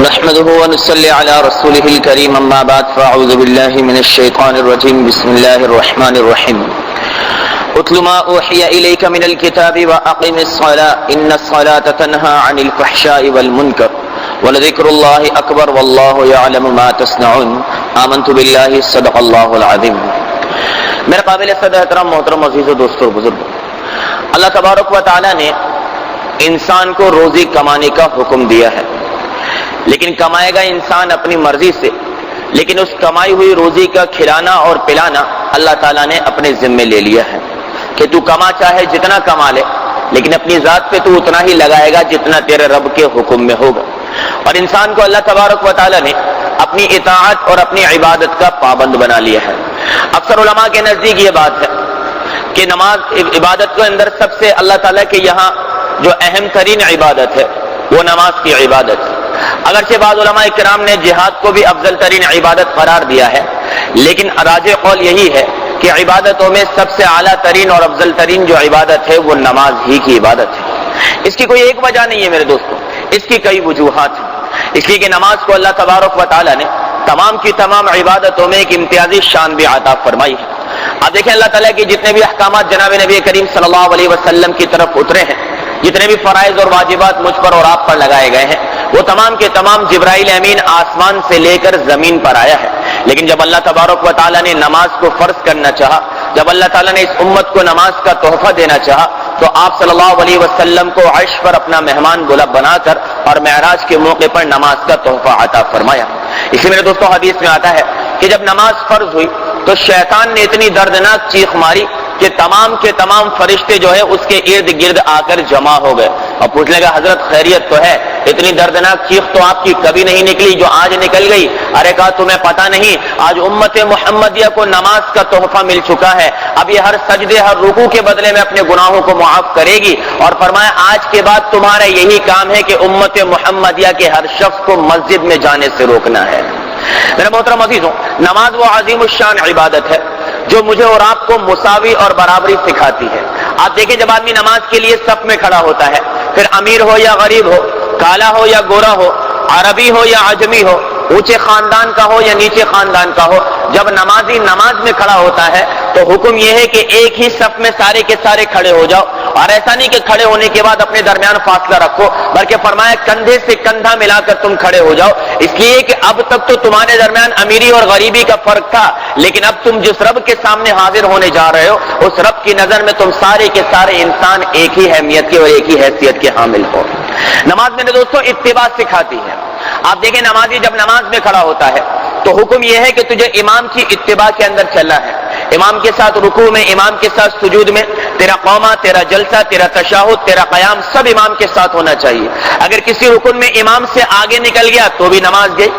نحمده ونصلي على رسوله الكريم اما بعد فاعوذ بالله من الشيطان الرجيم بسم الله الرحمن الرحيم اتل ما اوحي اليك من الكتاب واقم الصلاة ان الصلاة تنهى عن الفحشاء والمنكر ولذكر الله اكبر والله يعلم ما تصنعون آمنت بالله صدق الله العظيم۔ میرے قابل صدر احترام محترم عزیز و دوستو بزرگ، اللہ تبارک و تعالی نے انسان کو روزی کمانے کا حکم دیا ہے، لیکن کمائے گا انسان اپنی مرضی سے، لیکن اس کمائی ہوئی روزی کا کھلانا اور پلانا اللہ تعالیٰ نے اپنے ذمے لے لیا ہے کہ تو کما چاہے جتنا کما لے، لیکن اپنی ذات پہ تو اتنا ہی لگائے گا جتنا تیرے رب کے حکم میں ہوگا۔ اور انسان کو اللہ تبارک و تعالیٰ نے اپنی اطاعت اور اپنی عبادت کا پابند بنا لیا ہے۔ اکثر علماء کے نزدیک یہ بات ہے کہ نماز عبادت کے اندر سب سے اللہ تعالیٰ کے یہاں جو اہم ترین عبادت ہے وہ نماز کی عبادت ہے۔ اگرچہ بعض علماء کرام نے جہاد کو بھی افضل ترین عبادت قرار دیا ہے، لیکن راجح قول یہی ہے کہ عبادتوں میں سب سے اعلیٰ ترین اور افضل ترین جو عبادت ہے وہ نماز ہی کی عبادت ہے۔ اس کی کوئی ایک وجہ نہیں ہے میرے دوستوں، اس کی کئی وجوہات ہیں، اس لیے کہ نماز کو اللہ تبارک و تعالیٰ نے تمام کی تمام عبادتوں میں ایک امتیازی شان بھی عطا فرمائی ہے۔ آپ دیکھیں اللہ تعالیٰ کے جتنے بھی احکامات جناب نبی کریم صلی اللہ علیہ وسلم کی طرف اترے ہیں، جتنے بھی فرائض اور واجبات مجھ پر اور آپ پر لگائے گئے ہیں، وہ تمام کے تمام جبرائیل امین آسمان سے لے کر زمین پر آیا ہے۔ لیکن جب اللہ تبارک و تعالیٰ نے نماز کو فرض کرنا چاہا، جب اللہ تعالیٰ نے اس امت کو نماز کا تحفہ دینا چاہا، تو آپ صلی اللہ علیہ وسلم کو عرش پر اپنا مہمان بنا کر اور معراج کے موقع پر نماز کا تحفہ عطا فرمایا۔ اسی میرے دوستوں حدیث میں آتا ہے کہ جب نماز فرض ہوئی تو شیطان نے اتنی دردناک چیخ ماری کہ تمام کے تمام فرشتے جو ہے اس کے ارد گرد آ کر جمع ہو گئے اور پوچھنے لگا حضرت خیریت تو ہے؟ اتنی دردناک چیخ تو آپ کی کبھی نہیں نکلی جو آج نکل گئی۔ ارے کہا تمہیں پتہ نہیں، آج امت محمدیہ کو نماز کا تحفہ مل چکا ہے، اب یہ ہر سجدے ہر رکوع کے بدلے میں اپنے گناہوں کو معاف کرے گی، اور فرمایا آج کے بعد تمہارا یہی کام ہے کہ امت محمدیہ کے ہر شخص کو مسجد میں جانے سے روکنا ہے۔ میرے محترم عزیزوں، نماز وہ عظیم الشان عبادت ہے جو مجھے اور آپ کو مساوی اور برابری سکھاتی ہے۔ آپ دیکھیں جب آدمی نماز کے لیے صف میں کھڑا ہوتا ہے، پھر امیر ہو یا غریب ہو، کالا ہو یا گورا ہو، عربی ہو یا عجمی ہو، اونچے خاندان کا ہو یا نیچے خاندان کا ہو، جب نمازی نماز میں کھڑا ہوتا ہے تو حکم یہ ہے کہ ایک ہی صف میں سارے کے سارے کھڑے ہو جاؤ، اور ایسا نہیں کہ کھڑے ہونے کے بعد اپنے درمیان فاصلہ رکھو، بلکہ فرمایا کندھے سے کندھا ملا کر تم کھڑے ہو جاؤ، اس لیے کہ اب تک تو تمہارے درمیان امیری اور غریبی کا فرق تھا، لیکن اب تم جس رب کے سامنے حاضر ہونے جا رہے ہو اس رب کی نظر میں تم سارے کے سارے انسان ایک ہی اہمیت کے اور ایک ہی حیثیت کے حامل ہو۔ نماز میرے دوستوں اتباع سکھاتی ہے۔ آپ دیکھیں نمازی جب نماز میں کھڑا ہوتا ہے تو حکم یہ ہے کہ تجھے امام کی اتباع کے اندر چلنا ہے، امام کے ساتھ رکوع میں، امام کے ساتھ سجود میں، تیرا قومہ، تیرا جلسہ، تیرا تشہد، تیرا قیام سب امام کے ساتھ ہونا چاہیے۔ اگر کسی رکن میں امام سے آگے نکل گیا تو بھی نماز گئی،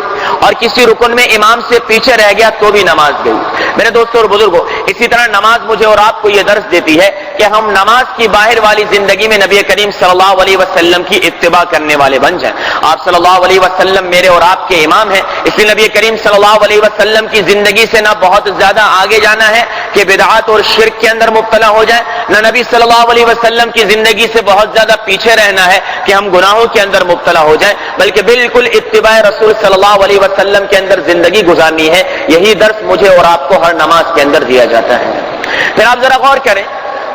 اور کسی رکن میں امام سے پیچھے رہ گیا تو بھی نماز گئی۔ میرے دوستوں اور بزرگوں، اسی طرح نماز مجھے اور آپ کو یہ درس دیتی ہے کہ ہم نماز کی باہر والی زندگی میں نبی کریم صلی اللہ علیہ وسلم کی اتباع کرنے والے بن جائیں۔ آپ صلی اللہ علیہ وسلم میرے اور آپ کے امام ہیں، اس لیے نبی کریم صلی اللہ علیہ وسلم کی زندگی سے نہ بہت زیادہ آگے جانا ہے کہ بدعات اور شرک کے اندر مبتلا ہو جائیں، نہ نبی صلی اللہ علیہ وسلم کی زندگی سے بہت زیادہ پیچھے رہنا ہے کہ ہم گناہوں کے اندر مبتلا ہو جائیں، بلکہ بالکل اتباع رسول صلی اللہ علیہ وسلم کے اندر زندگی گزارنی ہے۔ یہی درس مجھے اور آپ کو ہر نماز کے اندر دیا جاتا ہے۔ پھر آپ ذرا غور کریں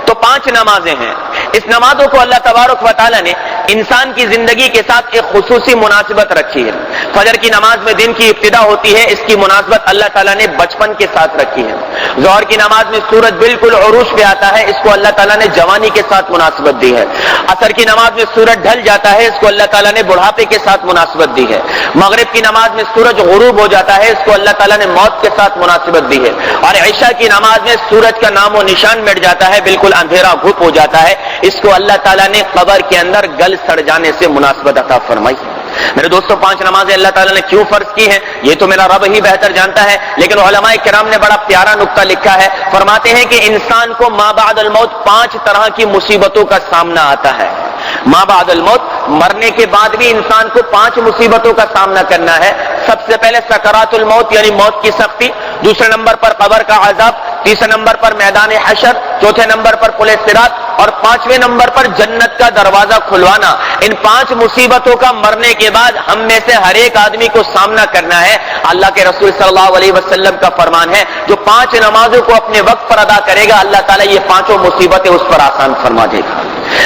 تو 5 نمازیں ہیں، اس نمازوں کو اللہ تبارک و تعالیٰ نے انسان کی زندگی کے ساتھ ایک خصوصی مناسبت رکھی ہے۔ فجر کی نماز میں دن کی ابتدا ہوتی ہے، اس کی مناسبت اللہ تعالیٰ نے بچپن کے ساتھ رکھی ہے۔ ظہر کی نماز میں سورج بالکل عروج پہ آتا ہے، اس کو اللہ تعالیٰ نے جوانی کے ساتھ مناسبت دی ہے۔ عصر کی نماز میں سورج ڈھل جاتا ہے، اس کو اللہ تعالیٰ نے بڑھاپے کے ساتھ مناسبت دی ہے۔ مغرب کی نماز میں سورج غروب ہو جاتا ہے، اس کو اللہ تعالیٰ نے موت کے ساتھ مناسبت دی ہے۔ اور عشاء کی نماز میں سورج کا نام و نشان مٹ جاتا ہے، بالکل اندھیرا گھپ ہو جاتا ہے، اس کو اللہ تعالیٰ نے قبر کے اندر گل سڑ جانے سے مناسبت عطا فرمائی۔ میرے دوستوں 5 نمازیں اللہ تعالیٰ نے کیوں فرض کی ہیں یہ تو میرا رب ہی بہتر جانتا ہے، لیکن علماء کرام نے بڑا پیارا نقطہ لکھا ہے، فرماتے ہیں کہ انسان کو ما بعد الموت 5 طرح کی مصیبتوں کا سامنا آتا ہے۔ ما بعد الموت، مرنے کے بعد بھی انسان کو 5 مصیبتوں کا سامنا کرنا ہے۔ سب سے پہلے سکرات الموت یعنی موت کی سختی، دوسرے نمبر پر قبر کا عذاب، تیسرے نمبر پر میدان حشر، چوتھے نمبر پر پل صراط، اور 5ویں نمبر پر جنت کا دروازہ کھلوانا، ان 5 مصیبتوں کا مرنے کے بعد ہم میں سے ہر ایک آدمی کو سامنا کرنا ہے۔ اللہ کے رسول صلی اللہ علیہ وسلم کا فرمان ہے، جو 5 نمازوں کو اپنے وقت پر ادا کرے گا اللہ تعالیٰ یہ 5 مصیبتیں اس پر آسان فرما دے گا۔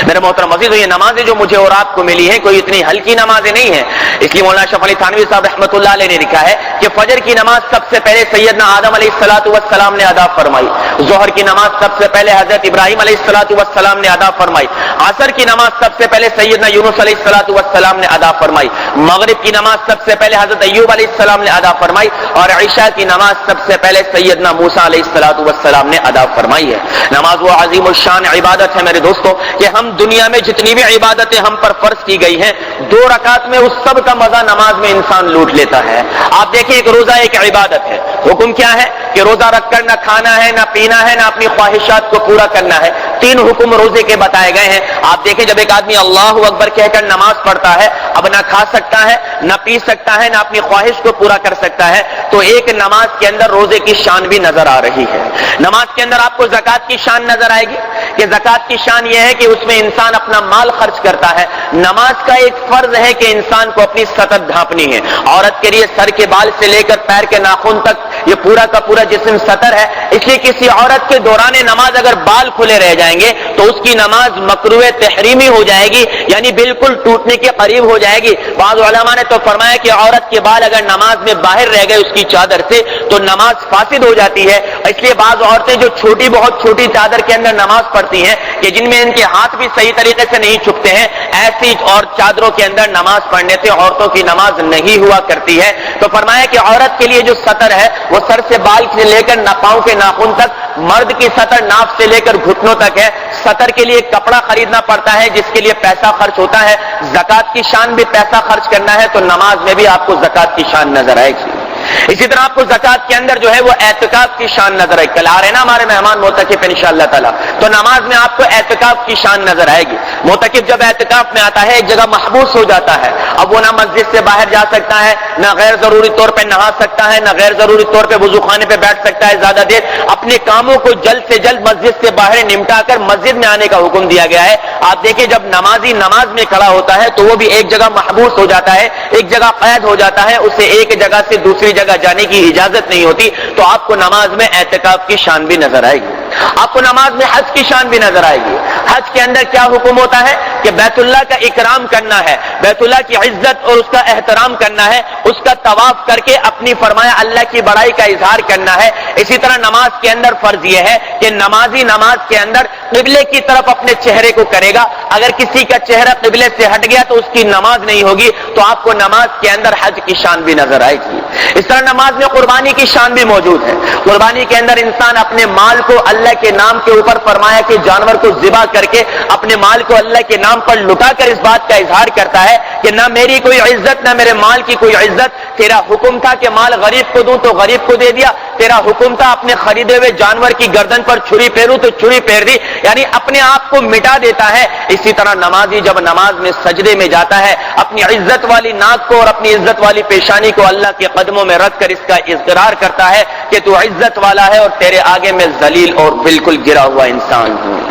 میرے محترم عزیزو، یہ نمازیں جو مجھے اور آپ کو ملی ہیں کوئی اتنی ہلکی نمازیں نہیں ہیں، اس لیے مولانا اشرف علی تھانوی صاحب رحمۃ اللہ علیہ نے لکھا ہے کہ فجر کی نماز سب سے پہلے سیدنا آدم علیہ السلام نے ادا فرمائی، ظہر کی نماز سب سے پہلے حضرت ابراہیم علیہ السلام نے ادا فرمائی، عصر کی نماز سب سے پہلے سیدنا یونس علیہ السلام نے ادا فرمائی، مغرب کی نماز سب سے پہلے حضرت ایوب علیہ السلام نے ادا فرمائی، اور عشاء کی نماز سب سے پہلے سیدنا موسیٰ علیہ السلام نے ادا فرمائی ہے۔ نماز وہ عظیم الشان عبادت ہے میرے دوستو کہ ہم دنیا میں جتنی بھی عبادتیں ہم پر فرض کی گئی ہیں 2 رکعت میں اس سب کا مزہ نماز میں انسان لوٹ لیتا ہے۔ آپ دیکھیں ایک روزہ ایک عبادت ہے، حکم کیا ہے کہ روزہ رکھ کر نہ کھانا ہے نہ پینا ہے نہ اپنی خواہشات کو پورا کرنا ہے، 3 حکم روزے کے بتائے گئے ہیں۔ آپ دیکھیں جب ایک آدمی اللہ اکبر کہہ کر نماز پڑھتا ہے اب نہ کھا سکتا ہے نہ پی سکتا ہے نہ اپنی خواہش کو پورا کر سکتا ہے، تو ایک نماز کے اندر روزے کی شان بھی نظر آ رہی ہے۔ نماز کے اندر آپ کو زکات کی شان نظر آئے گی کہ زکات کی شان یہ ہے کہ اس میں انسان اپنا مال خرچ کرتا ہے۔ نماز کا ایک فرض ہے کہ انسان کو اپنی سطر ڈھانپنی ہے، عورت کے لیے سر کے بال سے لے کر پیر کے ناخن تک یہ پورا کا پورا جسم سطر ہے، اس لیے کسی عورت کے دوران نماز اگر بال کھلے رہ جائیں گے تو اس کی نماز مکروہ تحریمی ہو جائے گی، یعنی بالکل ٹوٹنے کے قریب ہو جائے گی۔ بعض علماء نے تو فرمایا کہ عورت کے بال اگر نماز میں باہر رہ گئے اس کی چادر سے تو نماز فاسد ہو جاتی ہے۔ اس لیے بعض عورتیں جو بہت چھوٹی چادر کے اندر نماز پڑھتی ہیں کہ جن میں ان کے ہاتھ بھی صحیح طریقے سے نہیں چھپتے ہیں، ایسی اور چادروں کے اندر نماز پڑھنے سے عورتوں کی نماز نہیں ہوا کرتی ہے۔ تو فرمایا کہ عورت کے لیے جو سطر ہے وہ سر سے بال سے لے کر پاؤں کے ناخن تک، مرد کی سطر ناف سے لے کر گھٹنوں تک ہے۔ سطر کے لیے کپڑا خریدنا پڑتا ہے جس کے لیے پیسہ خرچ ہوتا ہے، زکات کی شان بھی پیسہ خرچ کرنا ہے، تو نماز میں بھی آپ کو زکات کی شان نظر آئے گی۔ اسی طرح آپ کو زکات کے اندر جو ہے وہ اعتکاف کی شان نظر آئے گی۔ کل آ رہے نا ہمارے مہمان معتکف انشاءاللہ تعالی، تو نماز میں آپ کو اعتکاف کی شان نظر آئے گی۔ معتکف جب اعتکاف میں آتا ہے ایک جگہ محبوس ہو جاتا ہے، اب وہ نہ مسجد سے باہر جا سکتا ہے، نہ غیر ضروری طور پہ نہا سکتا ہے، نہ غیر ضروری طور پہ وضو خانے پہ بیٹھ سکتا ہے زیادہ دیر۔ اپنے کاموں کو جلد سے جلد مسجد سے باہر نمٹا کر مسجد میں آنے کا حکم دیا گیا ہے۔ آپ دیکھیں جب نمازی نماز میں کھڑا ہوتا ہے تو وہ بھی ایک جگہ محبوس ہو جاتا ہے، ایک جگہ قید ہو جاتا ہے، اسے ایک جگہ سے دوسری جگہ جانے کی اجازت نہیں ہوتی۔ تو آپ کو نماز میں اعتکاف کی شان بھی نظر آئے گی۔ آپ کو نماز میں حج کی شان بھی نظر آئے گی۔ حج کے اندر کیا حکم ہوتا ہے کہ بیت اللہ کا اکرام کرنا ہے، بیت اللہ کی عزت اور اس کا احترام کرنا ہے، اس کا طواف کر کے اپنی فرمایا اللہ کی بڑائی کا اظہار کرنا ہے۔ اسی طرح نماز کے اندر فرض یہ ہے کہ نمازی نماز کے اندر قبلے کی طرف اپنے چہرے کو کرے گا۔ اگر کسی کا چہرہ قبلے سے ہٹ گیا تو اس کی نماز نہیں ہوگی۔ تو آپ کو نماز کے اندر حج کی شان بھی نظر آئے گی۔ اس طرح نماز میں قربانی کی شان بھی موجود ہے۔ قربانی کے اندر انسان اپنے مال کو اللہ کے نام کے اوپر فرمایا کہ جانور کو ذبح کر کے اپنے مال کو اللہ کے نام پر لٹا کر اس بات کا اظہار کرتا ہے کہ نہ میری کوئی عزت نہ میرے مال کی کوئی عزت، تیرا حکم تھا کہ مال غریب کو دوں تو غریب کو دے دیا، تیرا حکم تھا اپنے خریدے ہوئے جانور کی گردن پر چھری پھیروں تو چھری پھیر دی، یعنی اپنے آپ کو مٹا دیتا ہے۔ اسی طرح نمازی جب نماز میں سجدے میں جاتا ہے اپنی عزت والی ناک کو اور اپنی عزت والی پیشانی کو اللہ کے قدموں میں رکھ کر اس کا اقرار کرتا ہے کہ تو عزت والا ہے اور تیرے آگے میں ذلیل اور بالکل گرا ہوا انسان ہوں۔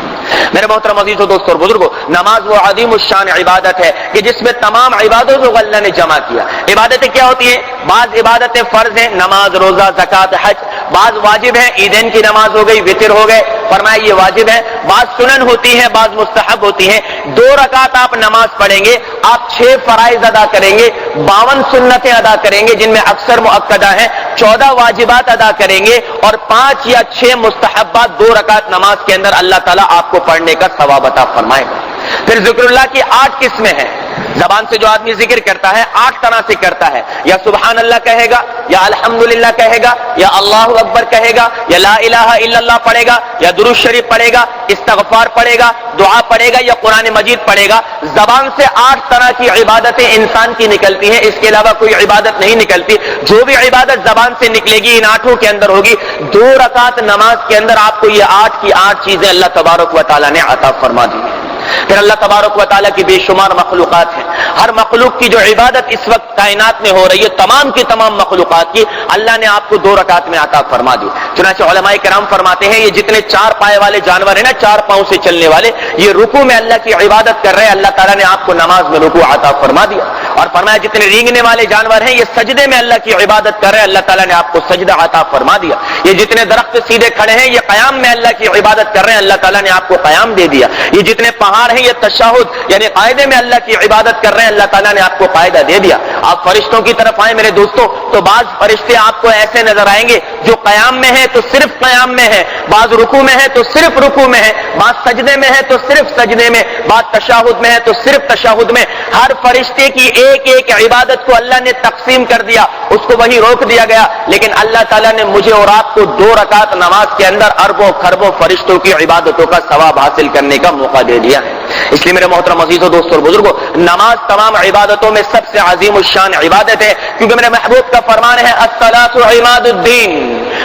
میرے محترم عزیزو دوستو اور بزرگوں، نماز وہ عظیم الشان عبادت ہے کہ جس میں تمام عبادتوں کو اللہ نے جمع کیا۔ عبادتیں کیا ہوتی ہیں؟ بعض عبادتیں فرض ہیں، نماز، روزہ، زکات، حج۔ بعض واجب ہیں، عیدین کی نماز ہو گئی، وتر ہو گئے، فرمایا یہ واجب ہے۔ بعض سنن ہوتی ہیں، بعض مستحب ہوتی ہیں۔ 2 رکعت آپ نماز پڑھیں گے، آپ 6 فرائض ادا کریں گے، 52 سنتیں ادا کریں گے جن میں اکثر مؤکدہ ہیں، 14 واجبات ادا کریں گے اور 5 یا 6 مستحبات 2 رکعت نماز کے اندر اللہ تعالیٰ آپ کو پڑھنے کا ثواب عطا فرمائے گا۔ پھر ذکر اللہ کی 8 قسمیں ہیں۔ زبان سے جو آدمی ذکر کرتا ہے 8 طرح سے کرتا ہے، یا سبحان اللہ کہے گا، یا الحمدللہ کہے گا، یا اللہ اکبر کہے گا، یا لا الہ الا اللہ پڑھے گا، یا درود شریف پڑھے گا، استغفار پڑھے گا، دعا پڑھے گا، یا قرآن مجید پڑھے گا۔ زبان سے 8 طرح کی عبادتیں انسان کی نکلتی ہیں، اس کے علاوہ کوئی عبادت نہیں نکلتی۔ جو بھی عبادت زبان سے نکلے گی ان 8 کے اندر ہوگی۔ 2 رکعت نماز کے اندر آپ کو یہ 8 کی 8 چیزیں اللہ تبارک و تعالیٰ نے عطا فرما دی ہیں۔ پھر اللہ تبارک و تعالیٰ کی بے شمار مخلوقات ہیں. ہر مخلوق کی جو عبادت اس وقت کائنات میں ہو رہی ہے، تمام کی تمام مخلوقات کی اللہ نے آپ کو 2 رکعت میں عطا فرما دی. چنانچہ علماء کرام فرماتے ہیں یہ جتنے 4 پائے والے جانور ہیں نا، 4 پاؤں سے چلنے والے، یہ رکوع میں اللہ کی عبادت کر رہے ہیں، اللہ تعالیٰ نے آپ کو نماز میں رکوع عطا فرما دیا. اور فرمایا جتنے رینگنے والے جانور ہیں یہ سجدے میں اللہ کی عبادت کر رہے ہیں، اللہ تعالیٰ نے آپ کو سجدہ عطا فرما دیا. یہ جتنے درخت سیدھے کھڑے ہیں یہ قیام میں اللہ کی عبادت کر رہے ہیں، اللہ تعالیٰ نے آپ کو قیام دے دیا. یہ جتنے پہاڑ ہیں یہ تشہد یعنی قاعدے میں اللہ کی عبادت کر رہے ہیں، اللہ تعالیٰ نے آپ کو قاعدہ دے دیا. آپ فرشتوں کی طرف آئیں میرے دوستوں تو بعض فرشتے آپ کو ایسے نظر آئیں گے جو قیام میں ہے تو صرف قیام میں ہے، بعض رکوع میں ہے تو صرف رکوع میں ہے، بعض سجدے میں ہے تو صرف سجدے میں، بعض تشہد میں ہے تو صرف تشہد میں. ہر فرشتے کی ایک ایک عبادت کو اللہ نے تقسیم کر دیا، اس کو وہی روک دیا گیا. لیکن اللہ تعالیٰ نے مجھے اور آپ کو 2 رکعت نماز کے اندر اربوں خربوں فرشتوں کی عبادتوں کا ثواب حاصل کرنے کا موقع دے دیا ہے. اس لیے میرے محترم عزیزوں دوستوں اور بزرگوں، نماز تمام عبادتوں میں سب سے عظیم الشان عبادت ہے، کیونکہ میرے محبوب کا فرمان ہے الصلاۃ عماد الدین،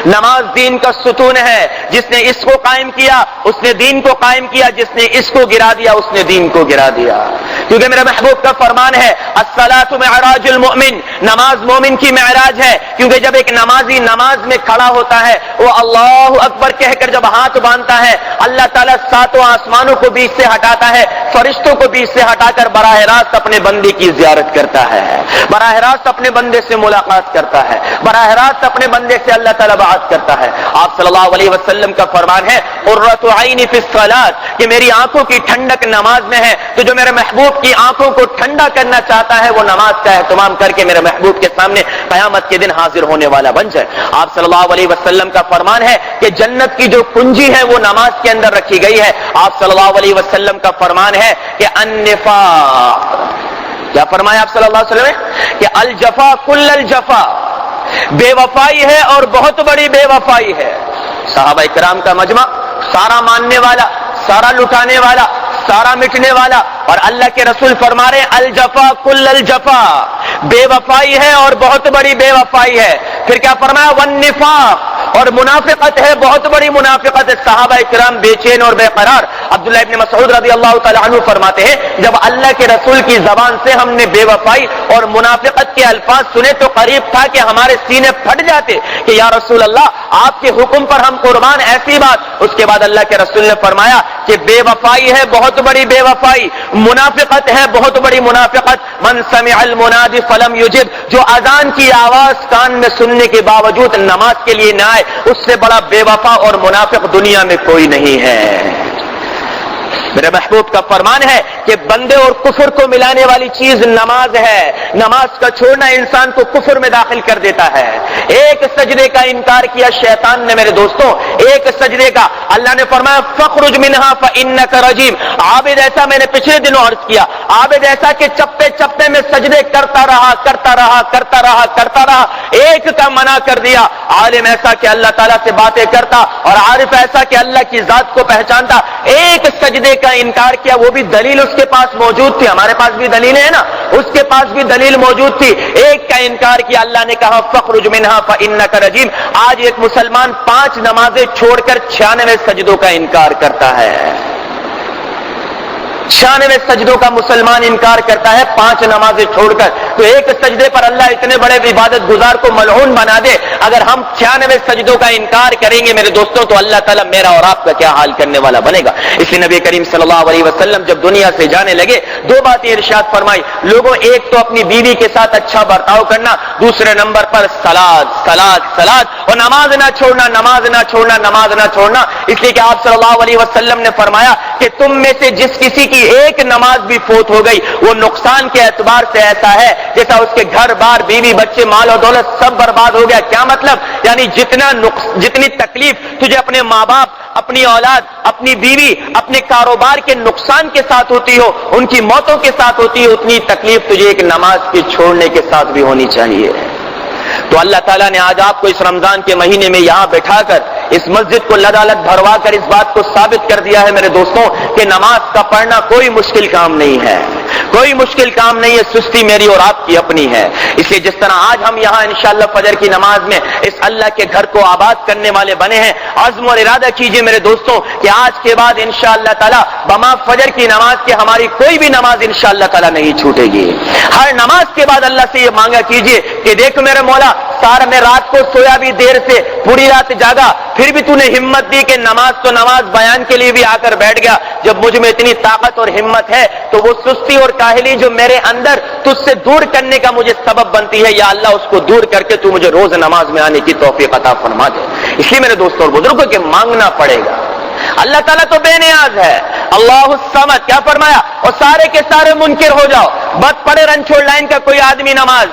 نماز دین کا ستون ہے. جس نے اس کو قائم کیا اس نے دین کو قائم کیا، جس نے اس کو گرا دیا اس نے دین کو گرا دیا. کیونکہ میرے محبوب کا فرمان ہے الصلاۃ معراج المؤمن، نماز مومن کی معراج ہے. کیونکہ جب ایک نمازی نماز میں کھڑا ہوتا ہے وہ اللہ اکبر کہہ کر جب ہاتھ باندھتا ہے، اللہ تعالیٰ 7 آسمانوں کو بیچ سے ہٹاتا ہے، فرشتوں کو بیچ سے ہٹا کر براہ راست اپنے بندے کی زیارت کرتا ہے، براہ راست اپنے بندے سے ملاقات کرتا ہے، براہ راست اپنے بندے سے اللہ تعالیٰ بات کرتا ہے. آپ صلی اللہ علیہ وسلم کا فرمان ہے قرۃ عینی فی الصلاۃ، کہ میری آنکھوں کی ٹھنڈک نماز میں ہے. تو جو میرے محبوب کی آنکھوں کو ٹھنڈا کرنا چاہتا ہے وہ نماز کا اہتمام کر کے میرے محبوب کے سامنے قیامت کے دن حاضر ہونے والا بن جائے. آپ صلی اللہ علیہ وسلم کا فرمان ہے کہ جنت کی جو کنجی ہے وہ نماز کے اندر رکھی گئی ہے. آپ صلی اللہ علیہ وسلم کا فرمان ہے کہ النفاق، کیا فرمایا آپ صلی اللہ علیہ وسلم کہ الجفا کل الجفا، بے وفائی ہے اور بہت بڑی بے وفائی ہے. صحابہ کرام کا مجمع، سارا ماننے والا، سارا لٹانے والا، سارا مٹنے والا، اور اللہ کے رسول فرما رہے الجفا کل الجفا، بے وفائی ہے اور بہت بڑی بے وفائی ہے. پھر کیا فرمایا والنفاق، اور منافقت ہے، بہت بڑی منافقت ہے. صحابہ کرام بے چین اور بے قرار. عبداللہ ابن مسعود رضی اللہ تعالی عنہ فرماتے ہیں جب اللہ کے رسول کی زبان سے ہم نے بے وفائی اور منافقت کے الفاظ سنے تو قریب تھا کہ ہمارے سینے پھٹ جاتے کہ یا رسول اللہ آپ کے حکم پر ہم قربان. ایسی بات. اس کے بعد اللہ کے رسول نے فرمایا کہ بے وفائی ہے بہت بڑی بے وفائی، منافقت ہے بہت بڑی منافقت. من سمع المنادی فلم یجب، جو اذان کی آواز کان میں سننے کے باوجود نماز کے لیے نہ آئے، اس سے بڑا بے وفا اور منافق دنیا میں کوئی نہیں ہے. میرے محبوب کا فرمان ہے کہ بندے اور کفر کو ملانے والی چیز نماز ہے. نماز کا چھوڑنا انسان کو کفر میں داخل کر دیتا ہے. ایک سجدے کا انکار کیا شیطان نے میرے دوستوں، ایک سجدے کا. اللہ نے فرمایا فخرج منها فانك رجیم. عابد ایسا، میں نے پچھلے دنوں عرض کیا، عابد ایسا کہ چپے چپے میں سجدے کرتا رہا کرتا رہا کرتا رہا کرتا رہا، ایک کا منع کر دیا. عالم ایسا کہ اللہ تعالیٰ سے باتیں کرتا، اور عارف ایسا کہ اللہ کی ذات کو پہچانتا، ایک سجدے کا انکار کیا. وہ بھی دلیل اس کے پاس موجود تھی، ہمارے پاس بھی دلیل ہے نا، اس کے پاس بھی دلیل موجود تھی. ایک کا انکار کیا، اللہ نے کہا فخرج منها فانك رجیم. آج ایک مسلمان 5 نمازیں چھوڑ کر 96 سجدوں کا انکار کرتا ہے. 96 سجدوں کا مسلمان انکار کرتا ہے 5 نمازیں چھوڑ کر. تو ایک سجدے پر اللہ اتنے بڑے عبادت گزار کو ملعون بنا دے. اگر ہم 96 سجدوں کا انکار کریں گے میرے دوستوں تو اللہ تعالیٰ میرا اور آپ کا کیا حال کرنے والا بنے گا. اس لیے نبی کریم صلی اللہ علیہ وسلم جب دنیا سے جانے لگے 2 باتیں ارشاد فرمائی. لوگوں، ایک تو اپنی بیوی کے ساتھ اچھا برتاؤ کرنا، دوسرے نمبر پر سلاد سلاد سلاد، اور نماز نہ چھوڑنا نماز نہ چھوڑنا نماز نہ چھوڑنا. اس لیے کہ آپ صلی اللہ علیہ وسلم نے فرمایا کہ تم میں سے جس کسی کی ایک نماز بھی فوت ہو گئی وہ نقصان کے اعتبار سے ایسا ہے جیسا اس کے گھر بار بیوی بچے مال و دولت سب برباد ہو گیا. کیا مطلب؟ یعنی جتنی تکلیف تجھے اپنے ماں باپ، اپنی اولاد، اپنی بیوی، اپنے کاروبار کے نقصان کے ساتھ ہوتی ہو، ان کی موتوں کے ساتھ ہوتی ہو، اتنی تکلیف تجھے ایک نماز کے چھوڑنے کے ساتھ بھی ہونی چاہیے. تو اللہ تعالیٰ نے آج آپ کو اس رمضان کے مہینے میں یہاں بٹھا کر اس مسجد کو لدالت بھروا کر اس بات کو ثابت کر دیا ہے میرے دوستوں کہ نماز کا پڑھنا کوئی مشکل کام نہیں ہے. کوئی مشکل کام نہیں ہے، سستی میری اور آپ کی اپنی ہے۔ اس لیے جس طرح آج ہم یہاں انشاءاللہ فجر کی نماز میں اس اللہ کے گھر کو آباد کرنے والے بنے ہیں، عزم اور ارادہ کیجئے میرے دوستوں کہ آج کے بعد انشاءاللہ تعالی بما فجر کی نماز کے ہماری کوئی بھی نماز انشاءاللہ تعالی نہیں چھوٹے گی۔ ہر نماز کے بعد اللہ سے یہ مانگا کیجئے کہ دیکھ میرے مولا، سارا میں رات کو سویا بھی دیر سے، پوری رات جاگا، پھر بھی تو نے ہمت دی کہ نماز تو نماز بیان کے لیے بھی آ کر بیٹھ گیا۔ جب مجھ میں اتنی طاقت اور ہمت ہے تو وہ سستی اور کاہلی جو میرے اندر تجھ سے دور کرنے کا مجھے سبب بنتی ہے، یا اللہ اس کو دور کر کے تو مجھے روز نماز میں آنے کی توفیق عطا فرما دے۔ اس لیے میرے دوستوں اور بزرگوں کے مانگنا پڑے گا۔ اللہ تعالیٰ تو بے نیاز ہے، اللہ الصمد، کیا فرمایا؟ اور سارے کے سارے منکر ہو جاؤ، بس پڑے رن چھوڑ لائن کا کوئی آدمی نماز،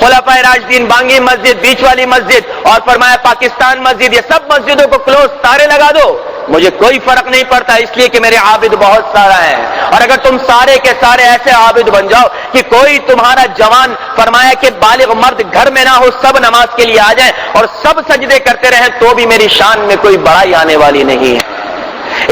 خلفائے راشدین، بانگی مسجد، بیچ والی مسجد اور فرمایا پاکستان مسجد، یہ سب مسجدوں کو کلوز، تارے لگا دو، مجھے کوئی فرق نہیں پڑتا، اس لیے کہ میرے عابد بہت سارا ہے۔ اور اگر تم سارے کے سارے ایسے عابد بن جاؤ کہ کوئی تمہارا جوان فرمایا کہ بالغ مرد گھر میں نہ ہو، سب نماز کے لیے آ جائیں اور سب سجدے کرتے رہیں، تو بھی میری شان میں کوئی بڑائی آنے والی نہیں ہے،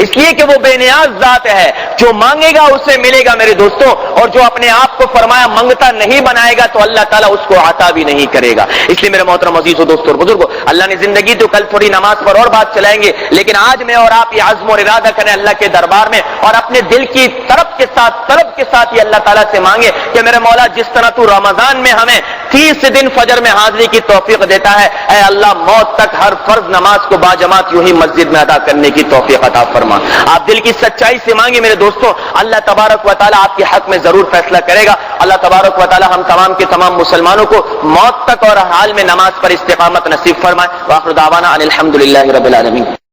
اس لیے کہ وہ بے نیاز ذات ہے، جو مانگے گا اسے ملے گا میرے دوستوں، اور جو اپنے آپ کو فرمایا منگتا نہیں بنائے گا تو اللہ تعالیٰ اس کو عطا بھی نہیں کرے گا۔ اس لیے میرے محترم عزیزو، دوستوں اور بزرگوں، اللہ نے زندگی تو کل تھوڑی نماز پر اور بات چلائیں گے، لیکن آج میں اور آپ یہ عزم اور ارادہ کریں اللہ کے دربار میں اور اپنے دل کی طلب کے ساتھ یہ اللہ تعالیٰ سے مانگے کہ میرے مولا جس طرح تو رمضان میں ہمیں 30 دن فجر میں حاضری کی توفیق دیتا ہے، اے اللہ موت تک ہر فرض نماز کو باجماعت یوں ہی مسجد میں ادا کرنے کی توفیق عطا فرما۔ آپ دل کی سچائی سے مانگے میرے دوستوں، اللہ تبارک و تعالیٰ آپ کے حق میں ضرور فیصلہ کرے گا۔ اللہ تبارک و تعالیٰ ہم تمام کے تمام مسلمانوں کو موت تک اور حال میں نماز پر استقامت نصیب فرمائے۔ وآخر دعوانا ان الحمدللہ رب العالمین۔